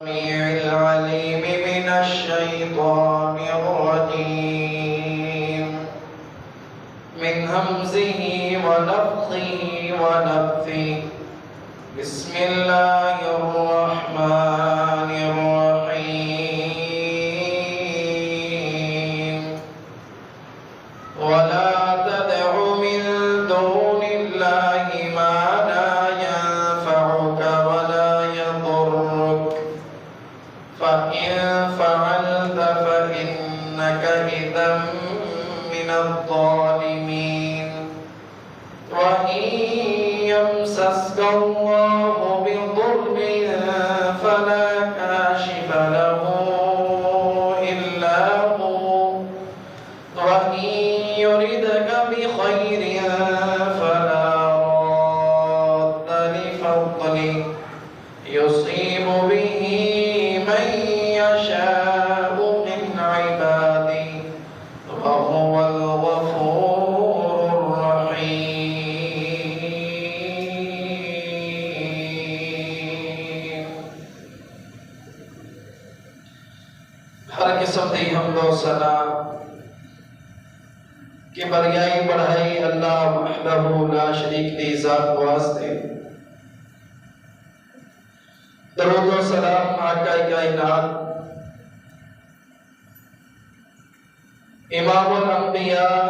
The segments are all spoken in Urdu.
السميع العليم من الشيطان الرجيم من همزه ونفخه ونفثه بسم الله الرحمن الرحيم ولا تدع من دون الله ما لا ينفعك ولا يضرك فإن فعلت فإنك إذا من الظالمين وإن يمسسك الله بضر فلا كاشف له إلا هو وإن يردك بخير فلا راد لفضله يصيب به من يشاء من عباده وهو الغفور الرحيم. ہر قسم دی حمد و ثنا کہ بریائی بڑھائی اللہ وحدہ لا شریک دی ذات واسطے، درود و سلام آقا کائنات امام الانبیاء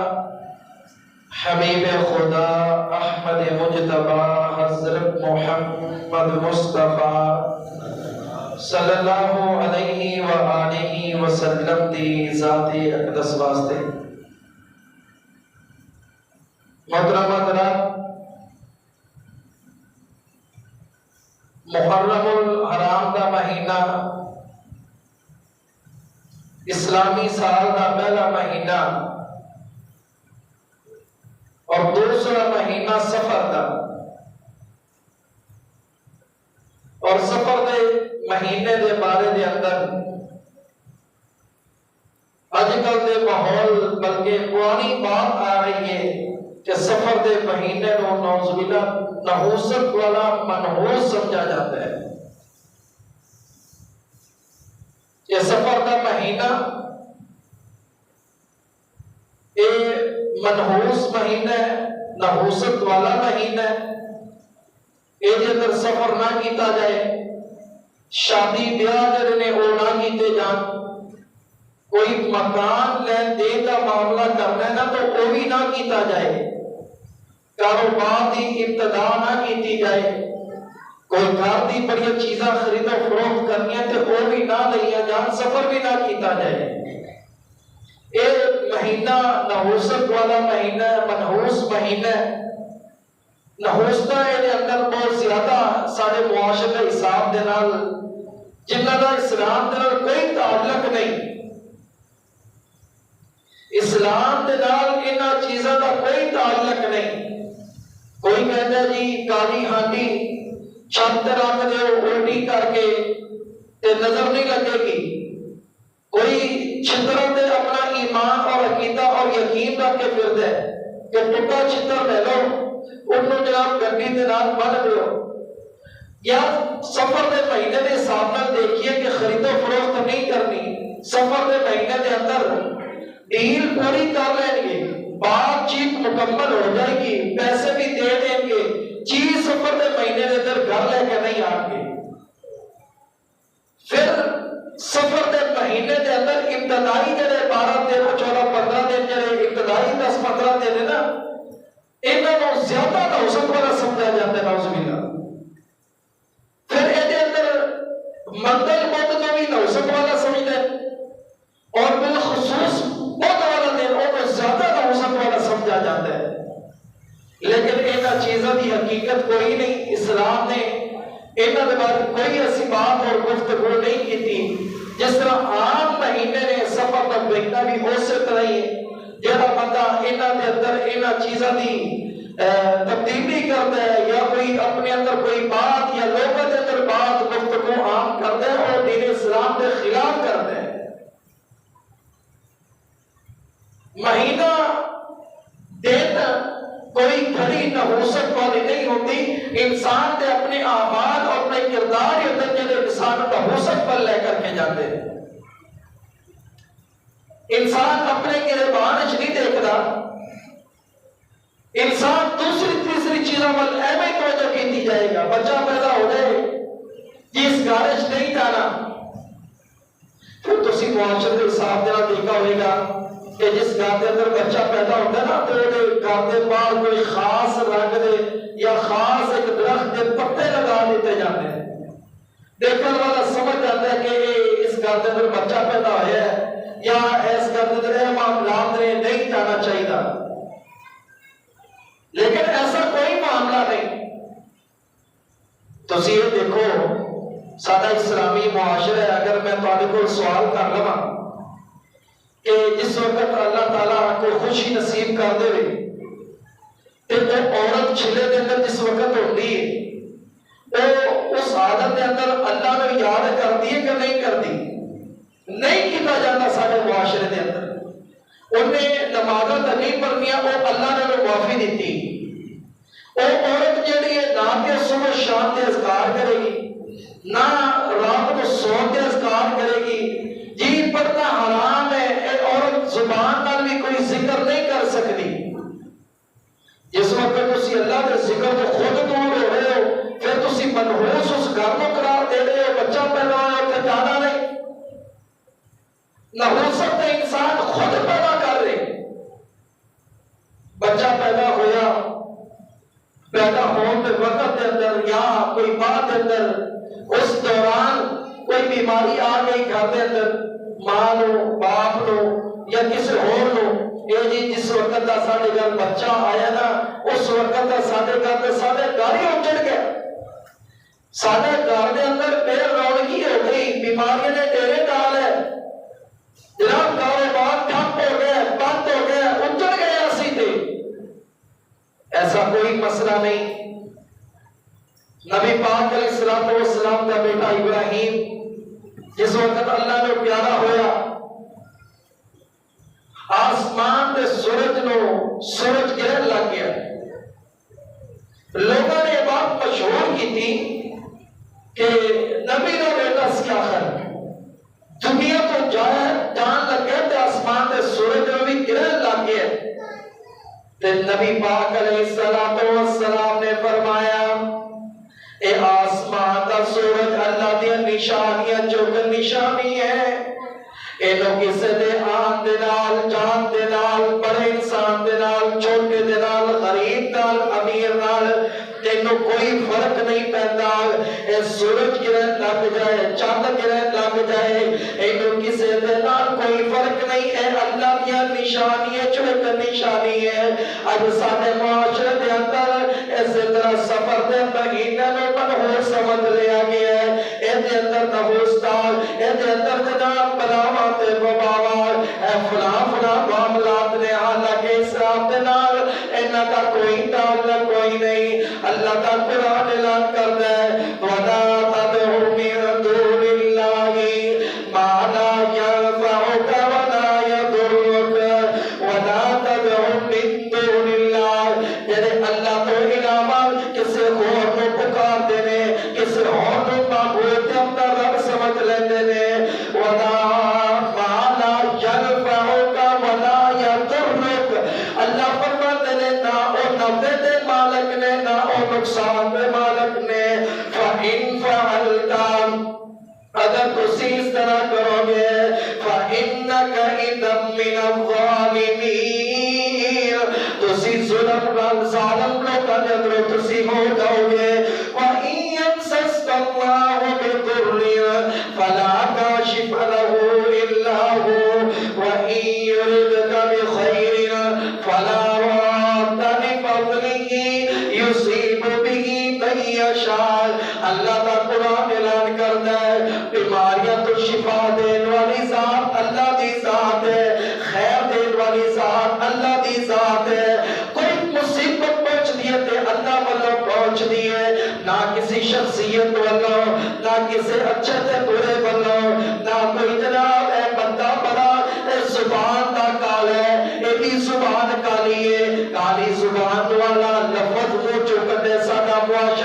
حبیب خدا احمد مجتبی حضرت محمد مصطفیٰ صلی اللہ علیہ وآلہ وسلم دی ذات اقدس واسطے. محترم حضرات، محرم الحرام دا مہینہ اسلامی سال دا پہلا مہینہ اور دوسرا مہینہ سفر دا، اور سفر دے مہینے دے بارے دے اندر اج کل دے ماحول بلکہ قرآنی بات آ رہی ہے کہ سفر دے مہینے نو نعوذ باللہ نحوست والا منحوس سمجھا جاتا ہے. یہ سفر دا مہینہ اے منحوس مہینہ ہے، نحوست والا مہینہ ہے. اے جے اندر سفر نہ کیتا جائے، شادی بیاہ جڑے نے وہ نہ کیتے جان، کوئی مکان لین دین کا معاملہ کرنا ہے نا تو وہ بھی نہ کیتا جائے، کاروبار دی ابتدا نہ کیتی جائے، کوئی گھر دی بڑی چیزاں خرید و فروخت کرنی ہے تو وہ بھی نہ لیا جان، سفر بھی نہ کیتا جائے. اے مہینہ نحوست والا مہینہ ہے، منحوس مہینہ ہے. نحوستہ دے اندر بہت زیادہ سارے معاشرے حساب دے نال جنہاں دا اسلام دے نال کوئی تعلق نہیں، اسلام دے نال انہاں چیزاں دا کوئی تعلق نہیں. کوئی کہتا ہے جی کالی ہانڈی چھت رکھ دے الٹی کر کے تے نظر نہیں لگے گی. کوئی چھتروں تے اپنا ایمان اور عقیدہ اور یقین رکھ کے پھر دے کہ ٹکا چھتر لے لو انہوں جناب گڈی دے نال بن دیو. یا سفر دے مہینے دے حساب نال دیکھیے کہ خرید و فروخت نہیں کرنی، سفر دے مہینے دے اندر ڈیل پوری کر لیں گے، بات چیت مکمل ہو جائے گی، پیسے بھی دے دیں گے، چیز سفر دے مہینے دے اندر گھر لے کے نہیں آن گے. پھر سفر دے مہینے دے اندر ابتدائی جڑے 12 13 14 15 دن جڑے ابتدائی 10 15 دن ہے نا، انہاں نوں زیادہ نحوست والا سمجھا جاتا ہے، نعوذ باللہ. پھر ایدے اندر منگل بدھ کو بھی نحوست والا سمجھتے ہیں، اور بالخصوص بدھ والا دن انہوں زیادہ نحوست والا سمجھا جاتا ہے. لیکن انہاں چیزاں دی حقیقت کوئی نہیں. اسلام نے انہاں دے بارے کوئی ایسی بات اور گفتگو نہیں کی تھی. جس طرح عام مہینے نے سفر دا مہینہ بھی اسی طرح ہی ہے. جہاں بندہ انہاں دے اندر انہاں چیزاں دی تبدیلی کرتا ہے یا کوئی اپنے اندر کوئی بات یا لوگوں دے اندر بات گفتگو عام کرتا ہے اور دین اسلام کے خلاف کرتا ہے. مہینہ دن کوئی گھڑی نحوست والی نہیں ہوتی. انسان دے اپنے اعمال اور اپنے کردار کے اندر جڑے انسان کا حسن پر لے کر کے جاتے ہیں. انسان اپنے گریبان وچ نہیں دیکھتا، انسان دوسری تیسری چیزوں وال ایویں توجہ کیتی جائے گا. بچہ پیدا ہو جائے جس گھر وچ نہیں جانا، پھر تسی معاشرے کے حساب دے نال دیکھا ہوئے گا کہ جس گھر کے اندر بچہ پیدا ہوتا ہے نا تو وہ گھر کے باہر کوئی خاص رنگ دے یا خاص ایک درخت کے پتے لگا دیتے جاتے ہیں. دیکھنے والا سمجھ جاتا ہے کہ اس گھر کے اندر بچہ پیدا ہوا ہے یا اس گھر کے اندر معاملات نے نہیں جانا چاہیے. لیکن ایسا کوئی معاملہ نہیں. تسی یہ دیکھو سارا اسلامی معاشرہ ہے. اگر میں تھوڑے کو سوال کر لواں کہ جس وقت اللہ تعالیٰ کو خوشی نصیب کر دے تے وہ عورت چھلے دے اندر جس وقت ہوتی ہے وہ اس عادت کے اندر اللہ نے یاد کرتی ہے کہ نہیں کرتی؟ نہیں کیتا جاتا. سارے معاشرے کے اندر انہیں نمازاں تے نہیں پڑھنیاں، وہ اللہ نے معافی دیتی. وہ عورت جہی ہے نہ کہ صبح شام کے اذکار کرے گی، نہ رات کو سو کے اذکار کرے گی. جی پڑھنا حرام ہے، اے عورت زبان نال بھی کوئی ذکر نہیں کر سکتی. جس وقت تسی اللہ کے ذکر تو خود دور ہو رہے ہو، پھر تسی منحوس اس گھر کو قرار دے رہے ہو. بچہ پیدا ہوا ہے کہ جانا نہیں. نحوست انسان خود پیدا کر رہے. بچہ پیدا ہویا، پیدا ہونے کے وقت کے اندر یا کوئی بات کے اندر اس دوران کوئی بیماری آ گئی گھر کے اندر، ماں نو باپ نو یا کسی اور نو، یہ جی جس وقت کا سارے گھر بچہ آیا نا اس وقت کا سارے گھر سارے گھر ہی اجڑ گیا. سارے گھر کے اندر بے رونقی ہو گئی، بیماریاں نے ڈیرے ڈال ہے. جناب کاروبار ٹھپ ہو گیا، بند ہو گیا، اجڑ گئے اسی تھے. ایسا کوئی مسئلہ نہیں. نبی پاک علیہ السلام کا بیٹا ابراہیم جس وقت اللہ نے پیارا ہویا، آسمان دے سورج نو سورج گرہن لگ گیا. لوگوں نے یہ بات مشہور کی تھی کہ نبی کا بیٹا سی آخر دنیا تو جان لگے تے آسمان دے سورج نو بھی گرہن لگ گیا. تے نبی پاک علیہ السلام نے فرمایا اے آسمان دا سورج اللہ دی نشانیاں جو کہ نشانی ہے، اینو کسے دے آن دے نال، جان دے نال، بڑے انسان دے نال، چھوٹے دے نال، غریب نال، امیر نال تینو کوئی فرق نہیں پیندا. اے سورج گرہن لگ جائے، چاند گرہن لگ جائے، اینو کسے دے نال کوئی فرق نہیں. اے اللہ دی نشانی ہے جو ایک نشانی ہے. اج سارے معاشرے دے اندر اسی طرح سفر دے مہینے میں منحوس سمجھ لیا گیا ہے. اے دے اندر نحوستان، اے دے اندر جناب بلاواں تے وباواں، اے فلاں معاملات نے. حالانکہ اسلام دے نال انہاں دا کوئی تعلق کوئی نہیں. اللہ کا قرآن اعلان کرتا ہے وَلَا تَدْعُ مِن دُونِ اللَّهِ مَا لَا يَنفَعُكَ وَلَا يَضُرُّكَ وَلَا تَدْعُ مِن دُونِ اللَّهِ. جڑے اللہ تو علاوہ کسی اور کو پکار دینے، کسی اور کو معبود تے اپنا رب سمجھ لیندے نے. وَلَا مَا لَا يَنفَعُكَ وَلَا يَضُرُّكَ. اللہ فرماتے ہیں نہ او نفع دے مالک نے نہ او نقصان دے مالک نے. فَإِن فَعَلْتَ اگر تسی اس طرح کرو گے فَإِنَّكَ إِذًا مِّنَ الظَّالِمِينَ. تسی ظالم لوگاں دے اندر تسی ہو جاؤ گے. وَإِن يَمْسَسْكَ اللَّهُ بِضُرٍّ فَلَا كَاشِفَ لَهُ إِلَّا هُوَ وَإِن يُرِدْكَ بِخَيْرٍ فَلَا رَادَّ لِفَضْلِهِ يُصِيبُ بِهِ مَن يَشَاءُ. اللہ کا قرآن اعلان کرتا ہے بیماریاں تو شفا دین والی ذات اللہ دی ذات ہے، خیر دین والی ذات اللہ دی ذات ہے. کوئی مصیبت پہنچ ہے تے اللہ والوں پہنچ ہے، نہ کسی شخصیت والوں، نہ کسی اچھے تے برے والوں، نہ کوئی جناب اے بندہ بڑا زبان دا کال ہے، ایدی زبان کالی ہے. کالی زبان والا لفظ منہ چو کدے ساڈا معاشرہ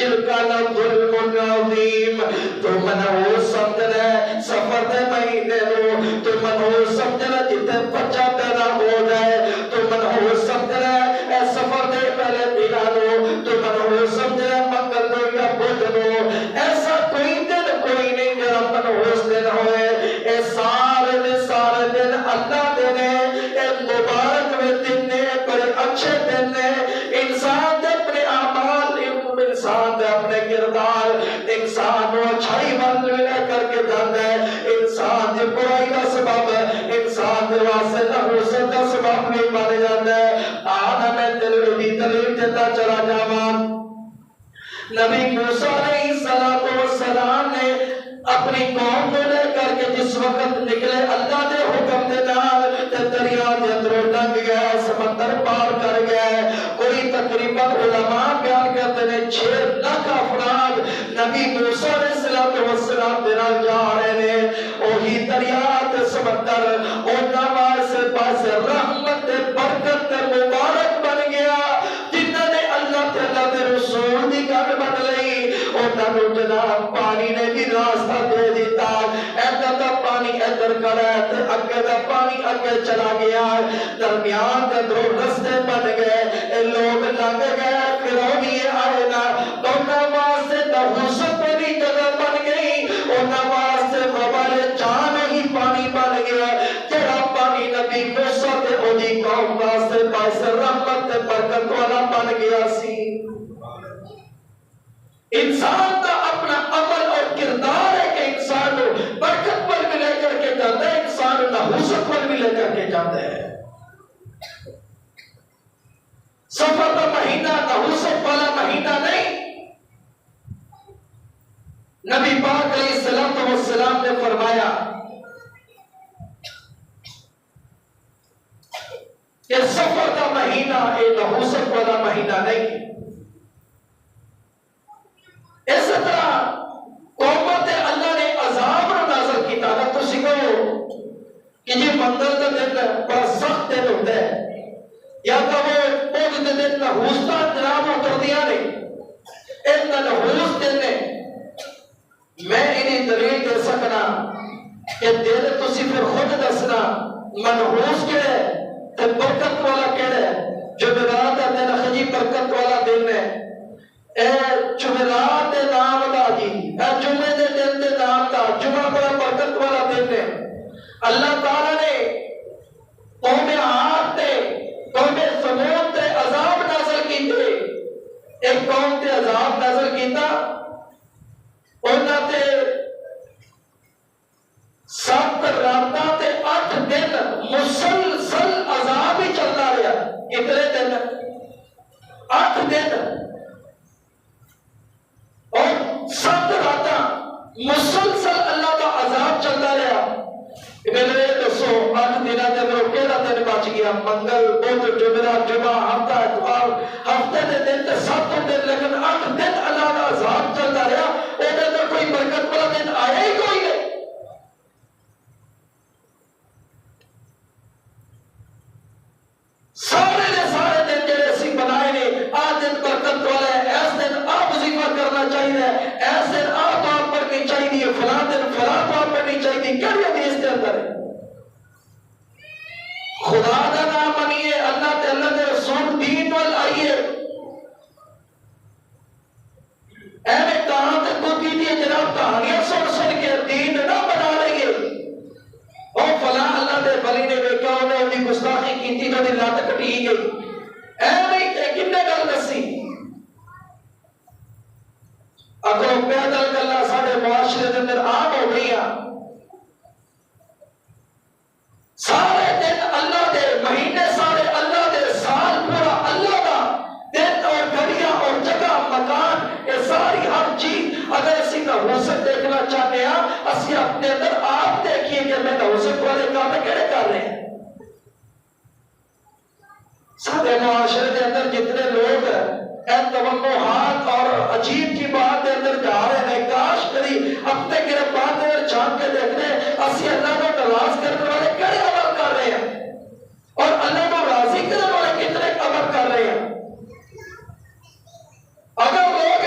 شرکا لظلم عظیم. تو منحوس سمجھنا ہے سفر دے مہینے نو، تو منحوس سمجھنا جتے بچہ پیدا ہو جائے، تو منحوس سمجھنا ہے اے سفر دے پہلے دنوں نو، تو منحوس سمجھنا ہے منگل نو یا بدھ نو. ایسا کوئی دن کوئی نہیں جڑا منحوس دن ہوئے. اے سارے دن اللہ دے نے، اے مبارک میں دن نے، بڑے اچھے دن نے. انسان دے اپنے اعمال، انسان دے اپنے کردار، انسان وہ اچھائی بن لے کر کے جانا ہے، انسان دی برائی کا سبب، انسان دے واسطے نحوست کا سبب نہیں بن جاتا ہے. آنا میں دلیل دیتا چلا جاواں. نبی موسیٰ علیہ السلام نے اپنی قوم کو لے کر کے جس وقت نکلے اللہ دے حکم دے نال تے دریا دے اندروں لنگ گئے، سمندر پار کر گئے. کوئی تقریباً علماء بیان کرتے ہیں 6 لاکھ افراد نبی موسیٰ علیہ السلام دے نال جا رہے ہیں. وہی دریا تے سمندر انہاں واسطے پاس رحمت تے برکت تے مبارک بن گیا. جنہاں نے اللہ تے اللہ دے رسول دی گل من لئی، انہاں نوں جناب پانی نے بھی راستہ دے دیتا. ادھر دا پانی ادھر کھڑا ہے تے اگے دا پانی اگے چلا گیا. درمیان دے دو رستے بن گئے، اے لوگ لنگ گئے. فرعونی آئے نا انہاں واسطے نحوست دی جگہ بن گئی، انہاں واسطے وبال جان ہی پانی بن گیا. جڑا پانی نبی موسیٰ تے اودی قوم واسطے باعث رحمت تے برکت والا بن گیا سی. انسان کا اپنا عمل اور کردار ہے کہ انسان کو برکت پر بھی لے کر کے جاتا ہے، انسان نحوست پر بھی لے کر کے جاتا ہے. سفر کا مہینہ نحوست والا مہینہ نہیں. نبی پاک علیہ السلام نے فرمایا کہ سفر کا مہینہ ایک نحوست والا مہینہ نہیں. اس طرح قومت اللہ نے عذاب نازل کیتا نا. تو سکھو کہ یہ منگل کا دن بڑا سخت دن ہوتا ہے، یا تو وہ بدھ کے دن نحوستہ جناب اتر دیا نے، ان نحوست دن نے. میں انہیں دلیل دے سکنا کہ دل تسی پھر خود دسنا منحوس کہڑا ہے تے برکت والا کہڑا ہے. جمعرات کا دن خجی برکت والا دن ہے. اے جمعرات دے نام دا جی، اے جمعے دے دن دے نام دا، جمعہ بڑا برکت والا دن ہے. اللہ تعالیٰ نے قوم عاد تے قوم ثمود تے عذاب نازل کیتے. ایک قوم تے عذاب نازل کیتا، انہاں تے 7 راتاں تے 8 دن مسلسل عذاب ہی چلتا رہا. کتنے دن؟ 8 دن اور 7 راتاں مسلسل اللہ کا عذاب چلتا رہا. میرے دسو 8 دنوں کے اندر کہڑا دن بچ گیا؟ منگل، بدھ، جمعرات، جمعہ، ہفتہ، اتوار، ہفتے دے دن تے 7 دن، لیکن 8 دن اللہ کا عذاب چلتا رہا. اودے اندر کوئی برکت والا دن آیا ہی کوئی نہیں. سارے دے سارے دن جڑے اسی بنائے نے، آ دن برکت والا ہے، ایس دن آ وظیفہ کرنا چاہیے، ایس دن آ دعا پڑھنی چاہیے، فلاں دن فلاں دعا پڑھنی چاہیے. کہڑی حدیث کے اندر ہے؟ خدا کا نام منیے، اللہ تے اللہ کے رسول دین وال آئیے. ایویں کہاں تے کتی دی جناب کہانیاں سن کے دین نہ بنا لئیے. او فلاں اللہ دے ولی نے ویکھا انہیں ان کی گستاخی کیتی تو دی لت کٹی گئی. ایویں کنے گل دسی؟ اگر پیدل گلاں ساڈے معاشرے دے اندر عام ہو گئیاں. سارے دن اللہ دے، مہینے سارے اللہ دے، سال پورا اللہ دا، دن اور گھڑیاں اور جگہ مکان، یہ ساری ہر چیز اگر اسی نحوست دیکھنا چاہتے ہیں، اسی اپنے اندر آپ دیکھیے کہ میں نحوست والے کام کہڑے کر رہے ہیں. سارے معاشرے کے اندر جتنے لوگ توقعات اور عجیب کی بات کے اندر جا رہے ہیں، کاش کری اپنے گرفتار میں جھانک کے دیکھنے اسی اللہ کو نواز کرنے والے کڑے عمل کر رہے ہیں اور اللہ کو راضی کرنے والے کتنے عمل کر رہے ہیں. اگر لوگ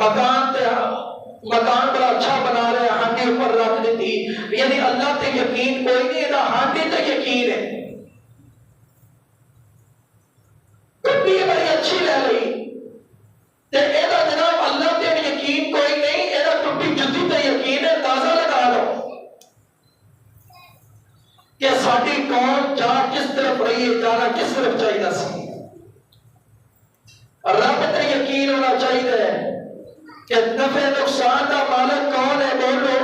مکان بڑا اچھا بنا رہے ہیں، ہانڈی اوپر رکھ دیتی، یعنی اللہ تے یقین کوئی نہیں، نہ ہانڈی تے یقین ہے۔ گڈی بڑی اچھی لے لئی تے ایدا جناب اللہ تے یقین کوئی نہیں، ایدا ٹوٹی جتی تے یقین ہے، تازہ لگا لو کہ ساری قوم جا کس طرف رہی ہے، جانا کس طرف چاہیے سی۔ رب تے یقین ہونا چاہیے کہ نفع نقصان کا مالک کون ہے، بولو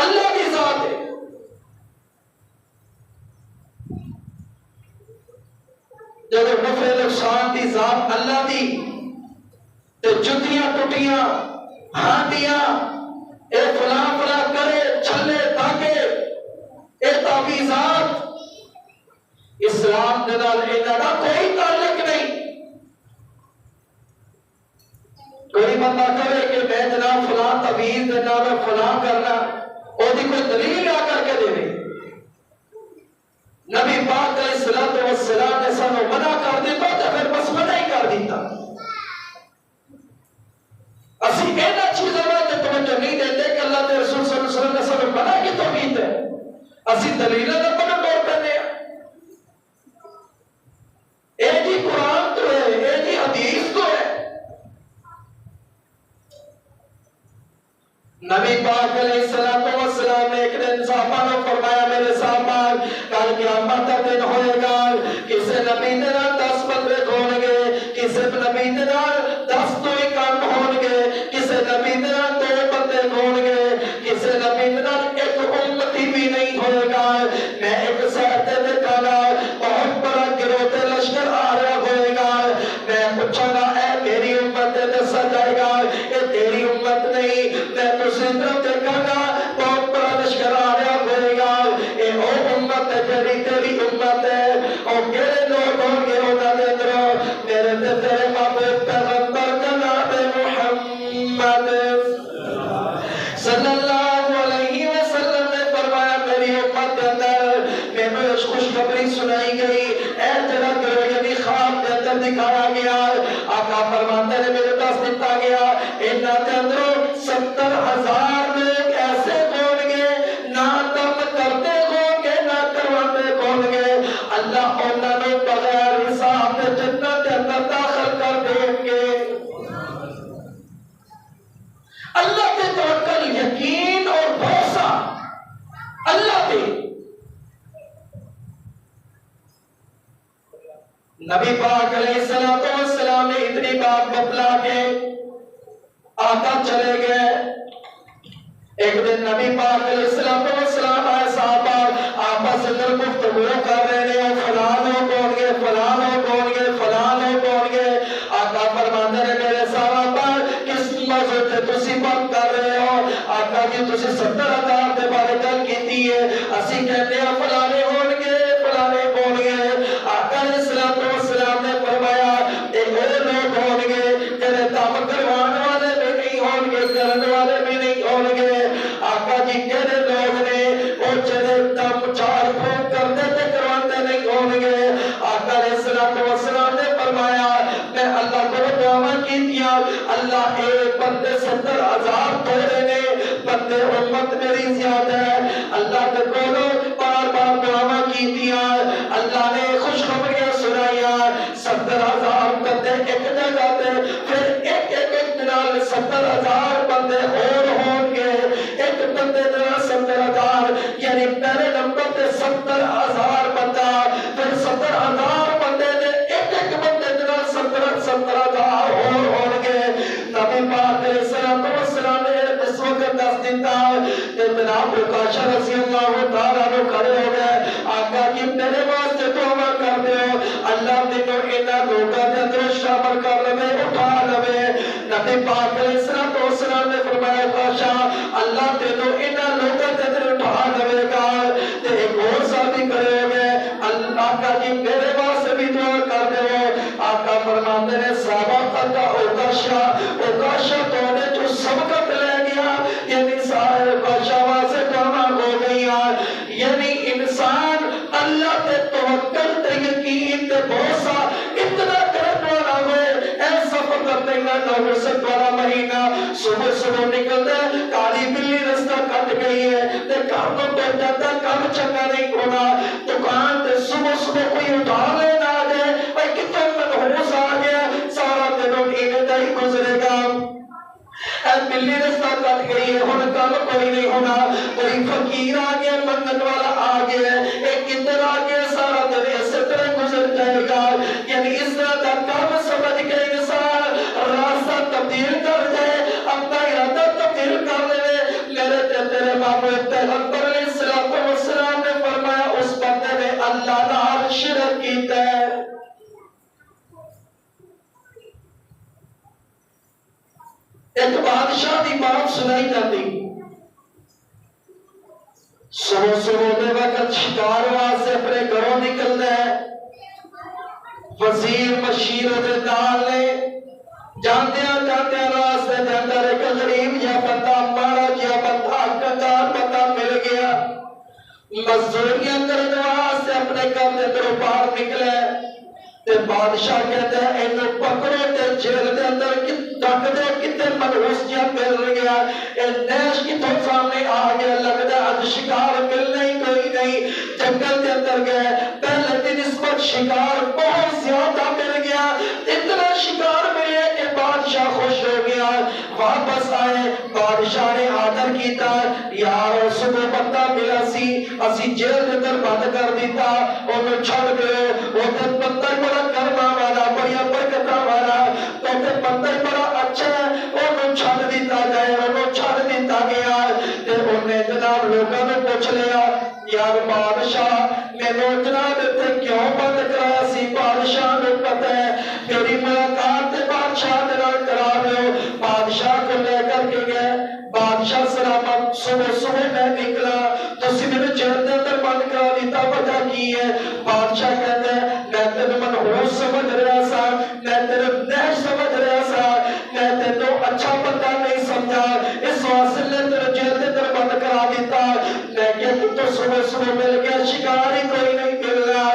اللہ کی ذات ہے۔ جب نفع نقصان کی ذات اللہ دی تے جتیاں ٹوٹیاں ہانڈیاں اے فلاں فلاں کرے چھلے تاکے اے تعویذات اسلام دے نال انہاں دا کوئی تعلق نہیں۔ کوئی بندہ کہے کہ میں جناب فلاں تعویذ دینا، میں فلاں کرنا، وہ دی کوئی دلیل آ کر کے دے۔ نبی پاک علیہ الصلوۃ والسلام نے سانو منع کر دیتا تو پھر بس منع ہی کر دیتا۔ اسی اینا چیزوں میں توجہ نہیں دیتے کہ اللہ کے رسول صلی اللہ علیہ وسلم نے سانو منع کی توحید ہے، اسی دلیلیں نہ پڑھ دور پہنے ہیں۔ اے جی قرآن تو ہے، اے جی حدیث تو ہے۔ نبی پاک علیہ السلام نے ایک دن صحابہ نے فرمایا، میرے صحابہ کل قیامت کا دن ہوئے گا، کسی نبی دے نال 10 بندے ہون گے، کسی نبی دے نال 10 تو ہی کام ہون گے، کسی نبی دے نال 2 بندے ہون گے، کسی نبی دے نال ایک امتی بھی نہیں ہوئے گا۔ میں ایک سائڈ تے دیکھا گا بہت بڑا گروہ تے لشکر آ رہا ہوئے گا، میں پوچھوں گا اے میری امت تے دسا جائے گا اے تیری امت نہیں، میں دوسری طرف دیکھا گا بہت بڑا لشکر آ رہا ہوئے گا، اے او امت ہے جڑی تیری امت ہے۔ اور کہڑے لوگ ہوں گے انہاں دے اندر میرے تے تیرے محبوب پیغمبر جناب محمد صلی اللہ علیہ وسلم نے فرمایا میری امت کے اندر میں خوشخبری سنائی گئی، اے جڑا گروہ یعنی خواب کے اندر دکھایا گیا، آقا فرماتے نے میرے پاس دیتا گیا، انہاں کے اندر 70,000 لوگ ایسے ہون گے نہ دم کرتے ہوں گے نہ کرواتے ہوں گے، اللہ انہاں نے بغیر حساب کے جنت کے اندر داخل کر دیں گے۔ اللہ پہ توکل، یقین اور بھروسہ اللہ پہ۔ نبی پاک علیہ السلام نے اتنی بات بتلا کے آقا چلے گئے۔ ایک دن نبی پاک علیہ السلام آئے، صحابہ آپس اندر گفتگو کر رہے ہیں، فلاں لوگ کون گے، فلاں لوگ کون گے، فلاں لوگ کون گے۔ آقا فرماتے ہیں میرے صحابہ کس موضوع تے تسی بات کر رہے ہو؟ آقا جی تسی 70,000 دے بارے گل کیتی ہے، اسی کہتے ہیں فلانے ہون گے فلانے ہون گے۔ آقا علیہ السلام نے فرمایا اے وہ لوگ ہون گے جنہیں دم کروان والے بھی نہیں ہون گے، کرن والے بھی نہیں ہون گے۔ آقا جی کہڑے لوگ نے وہ جنہیں دم چار پھونک کرتے تے کرواتے نہیں ہون گے۔ آقا علیہ السلام نے فرمایا میں اللہ کو دعا کیتیاں، اللہ ایک بندے 70,000 تھوڑے نے، بندے امت میری زیادہ ہے، اللہ کے کولو بار بار دعا کیتیاں، اللہ نے خوشخبریاں سنائیاں، 70,000 بندے ایک جگہ تے، پھر ایک نال 70,000 بندے اور ہون گے، ایک بندے نال 70,000 یعنی پہلے نمبر تے 70,000 بندہ، پھر 70,000 بندے نے ایک بندے نال 70,000 اور ہون گے۔ نبی پاک علیہ السلام نے اس وقت دس دیتا کہ جناب عکاشہ رضی اللہ تعالیٰ عنہ کھڑے ہو گئے، آقا جی میرے واسطے دعا کر دیو، اللہ تینوں انہاں لوکاں دے اندر شامل کر لوے، اٹھا لوے۔ نبی پاک علیہ السلام نے فرمایا عکاشہ اللہ تینوں انہاں لوکاں دے اندر اٹھا لوے گا۔ تے ایک اور صحابی کھڑے ہو گئے، آقا جی میرے واسطے بھی دعا کر دیو۔ آقا فرماتے ہیں صحابہ کا عکاشہ تو نے جو سبقت لے گیا، یعنی سارے عکاشہ واسطے دعا ہو گئی، یعنی انسان اللہ تے توکل تے یقین تے بھروسہ اتنا کرنے والا ہوئے، ایسا فقط نہیں وسط والا مہینہ صبح صبح نکلتا ہے کالی بلی رستہ کٹ گئی ہے تے گھر تو پہ جاتا کم چنگا نہیں ہونا دکان تے صبح صبح کوئی ادھار لینا آ جائے بھائی کتنے منحوس آ گیا سارا دن انہیں دا ہی گزرے گا اے بلی رستہ کٹ گئی ہے ہن کم کوئی نہیں ہونا کوئی فقیر آ گیا منگن والا آ گیا ایک کدھر آ گیا سارا دن اسی طرح گزر جائے گا یعنی اس طرح کا کام سمجھ کے انسان راستہ تبدیل کر دے اپنا ارادہ تبدیل کر دے میرے تیرے محبوب پیغمبر علیہ الصلوۃ والسلام نے فرمایا اس بندے نے اللہ نال شرک کیتا ہے ایک بادشاہ دی بات سنائی جاتی صبح صبح دے وقت شکار واسطے اپنے گھروں نکلتا ہے وزیر مشیر دے نال نے جاندیاں جاندیاں راستے دے اندر ایک غریب یا بندہ ماڑا یا بندہ کنگار بندہ مل گیا مزدوریاں کرنے واسطے اپنے گھر دے اندروں باہر نکلے تے بادشاہ کہتا ہے اینو پکڑو تے جیل دے اندر رکھ دے کتے منحوس جہاں مل گیا اے نیش کتوں سامنے آ گیا لگتا ہے اج شکار ملنا ہی کوئی نہیں جنگل دے اندر گئے پہلے دن اس پر شکار بہت زیادہ مل گیا اتنا شکار ملے کہ بادشاہ خوش ہو گیا واپس آئے بادشاہ نے آدر کیتا یار صبح بندہ ملا سی اسی جیل دے اندر بند کر دیتا انہوں چھڑ گئے وہ دن بندہ بڑا کرما والا بڑی برکتہ والا تو تے بندہ بڑا اچھا ہے انہوں چھڑ دیتا گیا انہوں چھڑ دیتا گیا تے انہیں جناب لوگوں نے پوچھ لیا یار بادشاہ میں جناب تے کیوں بند کرایا سی بادشاہ نے پتہ ہے میری ملاقات تے بادشاہ نے کرا رہے ہو بادشاہ کو لے کر کے گئے بادشاہ سلامت صبح صبح میں نکلا تو سی میرے جیل دے اندر بند کرا دیتا وجہ کی ہے بادشاہ کہتے ہیں میں تیرے منحوس سمجھ رہا سا میں تیرے نحش سمجھ رہا سا میں تیرے اچھا بندہ نہیں سمجھا اس واسطے نے تیرے جیل دے اندر بند کرا دیتا میں کہ تو صبح صبح مل گیا شکار ہی کوئی نہیں مل رہا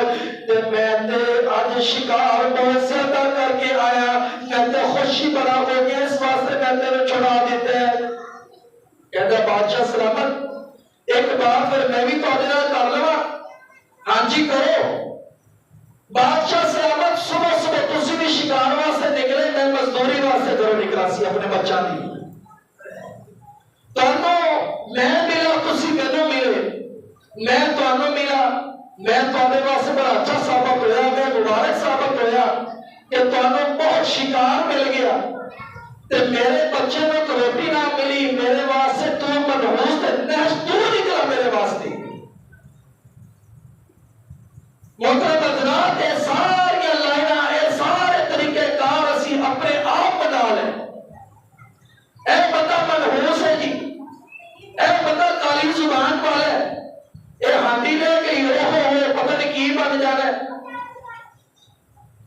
تے میں تے آج شکار بہت زیادہ کر کے آیا میں تے خوشی بڑا ہو گیا اس واسطے میں تیرے چھڑا دیتے کہتا بادشاہ سلامت ایک بار پھر میں بھی تو آدھنا کر لوا ہاں جی کرو بادشاہ سلامت صبح صبح تسی بھی شکار واسطے نکلے میں مزدوری واسطے گھروں نکلا سی اپنے بچہ دی تانوں میں ملا تسی مینوں ملے میں تانوں ملا میں تواڈے واسطے بڑا اچھا ثابت ہویا میں مبارک ثابت ہویا کہ تانوں بہت شکار مل گیا تے میرے بچے کو تو روٹی نہ ملی میرے واسطے تو منحوس تے نحش تو نکلا میرے واسطے محترم حضرات اے ساری لائناں اے سارے طریقے کار اسی اپنے آپ بنا لیں اے بندہ منحوس ہے جی اے بندہ کالی زبان والا ہے اے ہانڈی لے کے ہو پتہ نہیں کی بن جانا ہے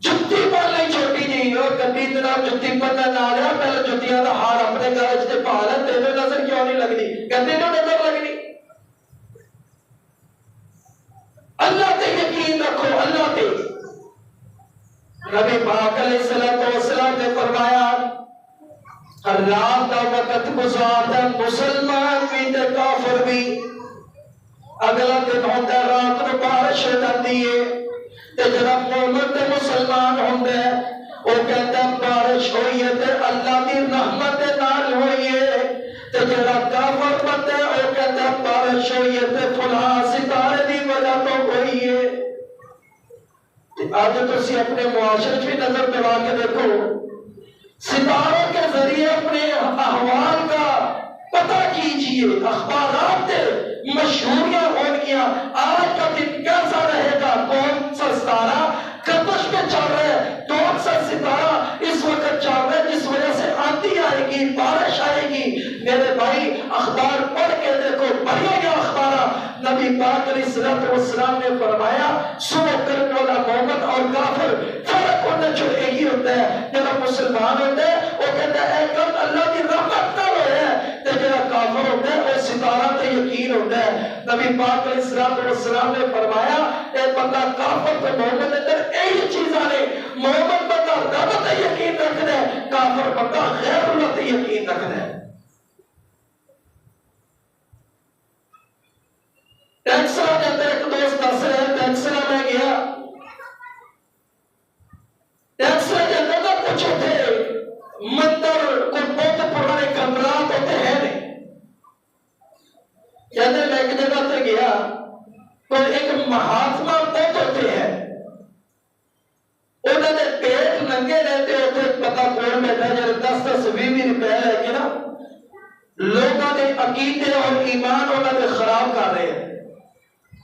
جتی پر نہیں چھوٹی جی اور گندی جناب جتی پر نہ لیا پہلے جتیاں دا ہار اپنے گھر سے پا لے تیرے نظر کیوں نہیں لگنی گندی نو نظر لگنی اللہ تے یقین رکھو اللہ تے نبی پاک علیہ الصلوۃ والسلام نے فرمایا رات دا وقت گزارتا مسلمان بھی تے کافر بھی اگلا دن ہوندا رات نو بارش ہو جاندی ہے تے جڑا مومن تے مسلمان ہوندا ہے او کہندا بارش ہوئی ہے تے اللہ دی رحمت دے نال ہوئی ہے تے جڑا کافر بندا ہے او کہندا بارش ہوئی ہے تے فلاں ستارے دی وجہ تو ہوئی ہے تے اج تسی اپنے معاشرے میں نظر دوڑا کے دیکھو ستاروں کے ذریعے اپنے احوال کا پتہ کیجئے اخبارات مشہوریاں ہون گیا آج کا دن کیسا رہے گا کون سا ستارہ کتش میں چل رہا ہے کون سا ستارہ اس وقت چل رہا ہے جس وجہ سے آندھی آئے گی بارش آئے گی میرے بھائی اخبار پڑھ کے دیکھو پڑھیے گا اخبارہ نبی پاک علیہ الصلوۃ والسلام نے فرمایا صبح کرنے والا مومن اور کافر فرق ہونا جو یہی ہوتا ہے جب مسلمان ہوتا ہے وہ کہتا ہے اے کم اللہ کی رحمت نہ ہوئے تے جڑا کافر ہوتا ہے وہ ستارہ تے یقین ہوتا ہے نبی پاک علیہ السلام نے فرمایا اے بندہ کافر تے مومن اندر یہی چیزاں نے، مومن بندہ رب تے یقین رکھدا ہے، کافر بندہ غیر اللہ تے یقین رکھدا ہے۔ ٹیکسلا کے اندر ایک دوست دس رہا ہے، ٹیکسلا میں گیا، ٹیکسلا کے اندر نہ کچھ تھے مندر کوئی بہت پرانے کمرات ہوتے ہیں نہیں، کہتے میں ایک جگہ پہ گیا تو ایک مہاتما بہت ہوتے ہیں، انہوں نے پیٹ ننگے رہتے ہوتے پتا کون بیٹھا جب 10-10 20 روپے لے کے نا لوگوں نے عقیدے اور ایمان انہوں نے خراب کر رہے ہیں۔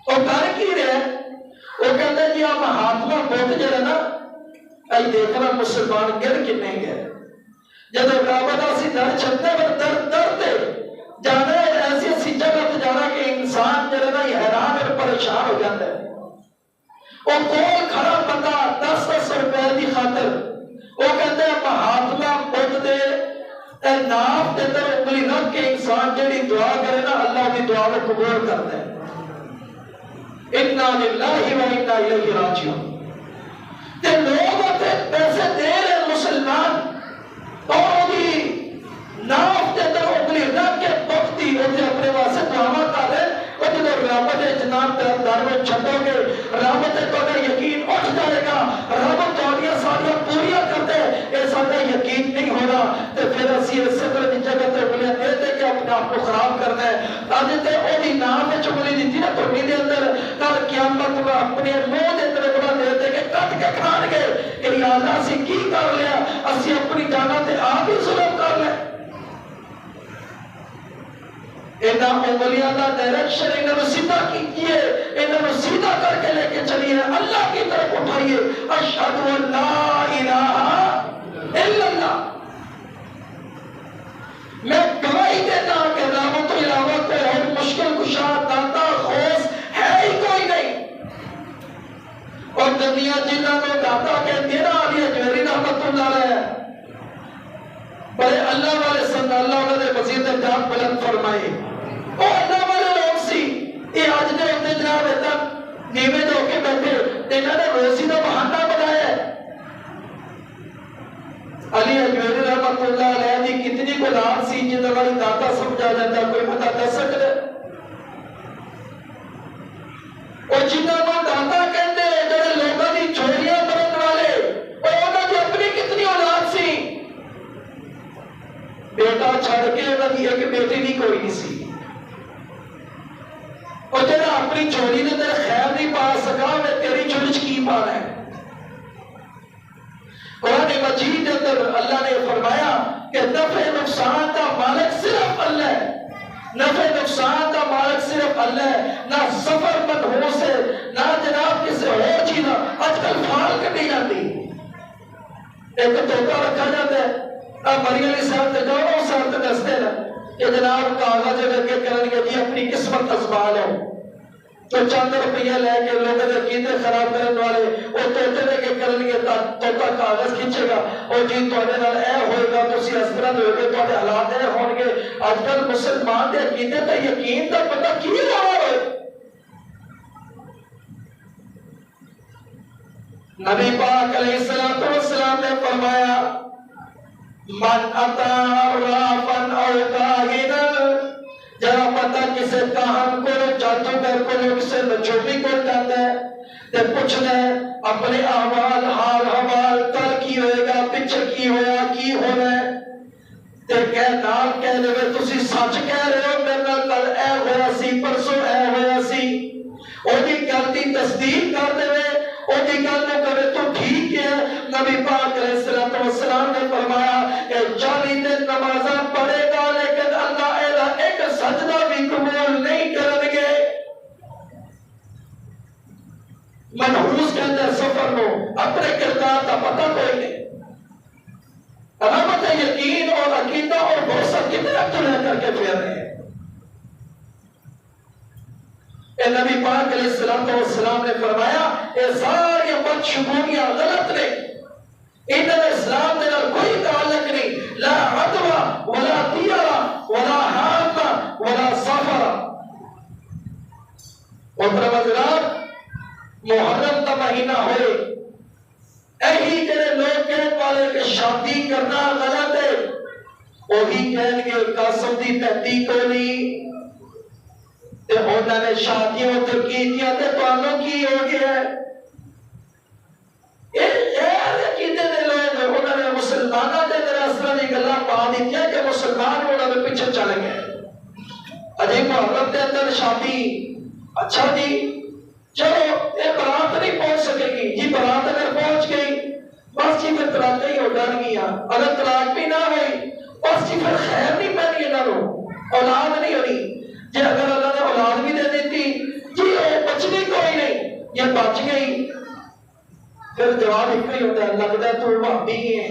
اور کر کی رہے وہ کہتے ہیں جی آپ مہاتما بہت جڑا نا اے دیکھنا مسلمان گر کنے گئے، جب رابطہ سی در چھتے پر در دے جانا ہے، ایسی ایسی جگہ پہ جانا کہ انسان جڑا نا حیران اور پریشان ہو جاتا ہے۔ وہ کول کھڑا بندہ 10-10 روپے دی خاطر وہ کہتے ہیں مہاتما بدھ دے نام کے اندر انگلی رکھ کے انسان جڑی دعا کرے نا اللہ کی دعا کو قبول کرتا ہے۔ انا للہ و انا الیہ راجعون۔ تے لوگ تے پیسے دے رہے مسلمان اور دی نام کے اندر انگلی رکھ کے بختی ہوتے اپنے واسطے دعا کر رہے، وہ جب رحمت جناب در میں چھٹو گے رحمت تو اگر یقین اٹھ جائے گا، رحمت تو ساریاں پوریا کرتے یہ سارا یقین نہیں ہونا تو پھر اسی اس طرح کی جگہ تے انگلیاں دے دے کے اپنے آپ کو خراب کرنا ہے۔ آج تے وہ بھی نام میں انگلی دیتی نا تو دے اندر کل قیامت میں اپنے منہ دے اندر انگلیاں دے دے کے کٹ کے کھان گے کہ یا اللہ اسی کی کر لیا، اسی اپنی جاناں تے آپ ہی ظلم کر لیں۔ اینا انگلیاں دا ڈائریکشن انہوں نے سیدھا کیجئے، انہوں نے سیدھا کر کے لے کے چلیے، اللہ کی طرف اٹھائیے، اشہد ان لا الہ الا اللہ۔ میں گواہی دیتا ہوں کہ رحمت تو علاوہ کوئی اور مشکل کشا داتا خوص ہے ہی کوئی نہیں، اور دنیا جنہاں کو داتا کہتے ہیں نا علی اجمیری رحمت اللہ علیہ بڑے اللہ والے سن، اللہ والے وزیر جان بلند فرمائے، اور اللہ والے لوگ سی یہ آج دے ہوتے جناب اتنا نیمے دے ہو کے بیٹھے انہوں نے روزی کا بہانہ بنایا ہے۔ علی اجمیری رحمت اللہ علیہ دی کتنی گلاب سی جن والی داتا سمجھا جاتا کوئی پتہ دے سکتے، اور جنہوں کو داتا کہتے ہیں جڑے لوگوں کی چھوڑیاں برن والے، اور انہوں نے اپنی کتنی اولاد سی، بیٹا چھڑ کے انہوں نے ایک بیٹی بھی کوئی نہیں سی، اور جڑا اپنی چھوڑی نے تیرے خیر نہیں پا سکا میں تیری چھوڑی کی پا رہا ہے۔ قرآن مجید اندر اللہ نے فرمایا کہ نفع نقصان کا مالک صرف اللہ ہے، نفع نقصان کا مالک صرف اللہ ہے، نہ سفر منحوس ہے نہ جناب کسی اور چیز، آج کل فال کرنی جاتی ایک توقع رکھا جاتا ہے، اب مری علی صاحب تے جاؤ اس صاحب تے دستے ہیں کہ جناب کاغذ کر کے کرن گے جی اپنی قسمت ازما لو، تو چند روپیہ لے کے لوگوں کے عقیدے خراب کرنے والے وہ توتے لے کے کرن گے توتا کاغذ کھینچے گا اور جی تواڈے نال اے ہوئے گا تسی اس طرح ہوئے گے تواڈے حالات اے ہون گے۔ اج کل مسلمان دے عقیدے تے یقین دا پتہ کی لاوا ہوئے۔ نبی پاک علیہ السلام نے فرمایا من اتا رافن او کاہنا، جہاں پتہ کسے کہن کو جادوگر کو کسے نجومی کو جاتا ہے تے پوچھنا ہے اپنے احوال حال حوال کل کی ہوئے گا پچھے کی ہویا کی ہونا ہے تے کہہ نال کہہ لے تسی سچ کہہ رہے ہو میرے نال کل اے ہویا سی پرسوں اے ہویا سی، اودی گل دی تصدیق کر دے اودی گل نہ کرے تو ٹھیک ہے۔ نبی پاک علیہ السلام نے فرمایا کہ 40 دن نمازاں پڑھے گا لیکن اللہ اعلیٰ ایک سجدہ بھی قبول نہیں کریں گے۔ منحوس کہتے ہیں سفر کو اپنے کردار کا پتہ کوئی نہیں، علامت یقین اور عقیدہ اور بھروسہ کتنے اب تو لے کر کے پھیر رہے ہیں۔ اے نبی پاک علیہ السلام نے فرمایا اے ساری بدشگونیاں غلط نے، انہوں نے اسلام دے نال کوئی تعلق نہیں، لا عدوہ ولا طیرہ ولا حامہ ولا سفر۔ محترم حضرات محرم کا مہینہ ہوئے یہی جڑے لوگ کہنے والے کہ شادی کرنا غلط ہے وہی کہیں گے قاسم دی تحتی کو نہیں تے انہوں نے شادیوں تو کی کیا تے پانوں کی ہو گیا ہے یہ غیر عقیدے دے لوگ انہوں نے مسلمانوں دے میرے اثر دی گلاں پا دتیاں کہ مسلمان انہوں نے پیچھے چل گئے اجے محرم دے اندر شادی اچھا جی چلو یہ برات نہیں پہنچ سکے گی جی برات اگر پہنچ گئی بس جی پھر طلاق ہی ہو جان گیا اگر طلاق بھی نہ ہوئی بس جی پھر خیر نہیں پہنی انہوں اولاد نہیں ہونی جی اگر اللہ نے اولاد بھی دے دیتی جی وہ بچنی کوئی نہیں یہ بچ گئی پھر جواب ایک ہی ہوتا ہے لگتا ہے تو وہابی ہے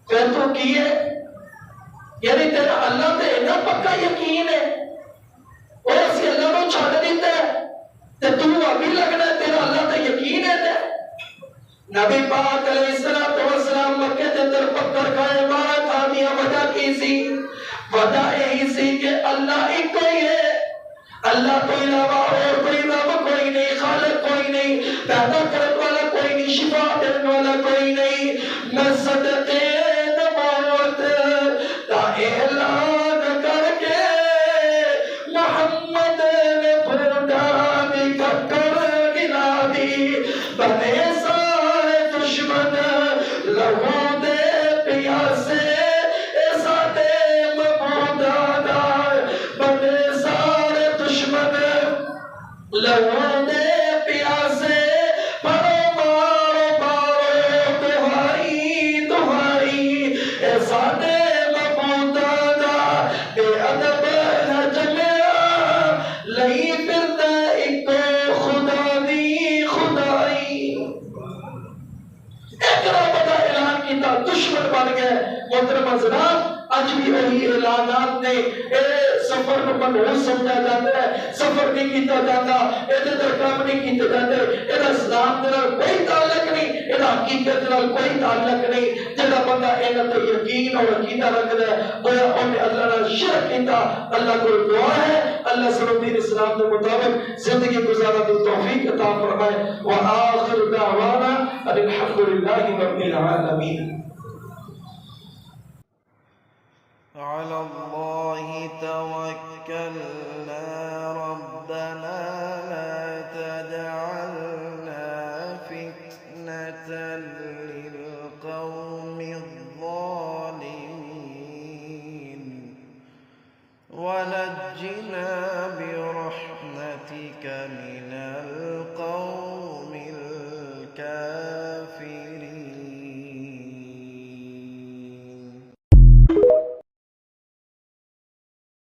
پھر تو کی ہے یعنی تیرا اللہ تے اتنا پکا یقین ہے اور اسی اللہ کو چھڑ دیتا ہے تے تو وہابی لگنا ہے تیرا اللہ تے یقین ہے تے نبی پاک علیہ السلام مکہ کے اندر پتھر کا عبارت آدیا وجہ کی سی وجہ یہی سی کہ اللہ ایک کوئی ہے اللہ کوئی علاوہ اور کوئی رب کوئی نہیں خالق کوئی نہیں پیدا کرنے والا کوئی نہیں شفا دینے والا کوئی نہیں میں صدقے نبوت کا اعلان کر کے محمد نے پھوٹا دی ککر گلا دی بنے سارے دشمن لہو دے پیاسے ایسا دے مبودا دار بنے سارے دشمن لہو دے پیاسے پڑو مارو مارو دہائی دہائی ایسا دے مبودا دار بے ادب نہ جمعہ لئی پھرنا ایک خدا دی خدائی اتنا بڑا اعلان کیتا دشمن بن گئے محترم حضرات اج بھی وہی اعلانات نے سفر کو منحوس سمجھا جاتا ہے سفر نہیں کیتا جاتا یہ کام نہیں کیتے جاتے یہ اسلام کے کوئی تعلق نہیں یہ حقیقت کوئی تعلق نہیں جہاں بندہ یہاں تے یقین اور عقیدہ رکھتا ہے گویا انہیں اللہ نے شرک کیتا اللہ کو دعا ہے اللہ سب دین اسلام کے مطابق زندگی گزارا دی توفیق عطا فرمائے وآخر دعوانا ان الحمد للہ رب العالمین على الله توكلنا ربنا لا تجعلنا فتنة للقوم الظالمين ونجنا برحمتك من القوم الكافرين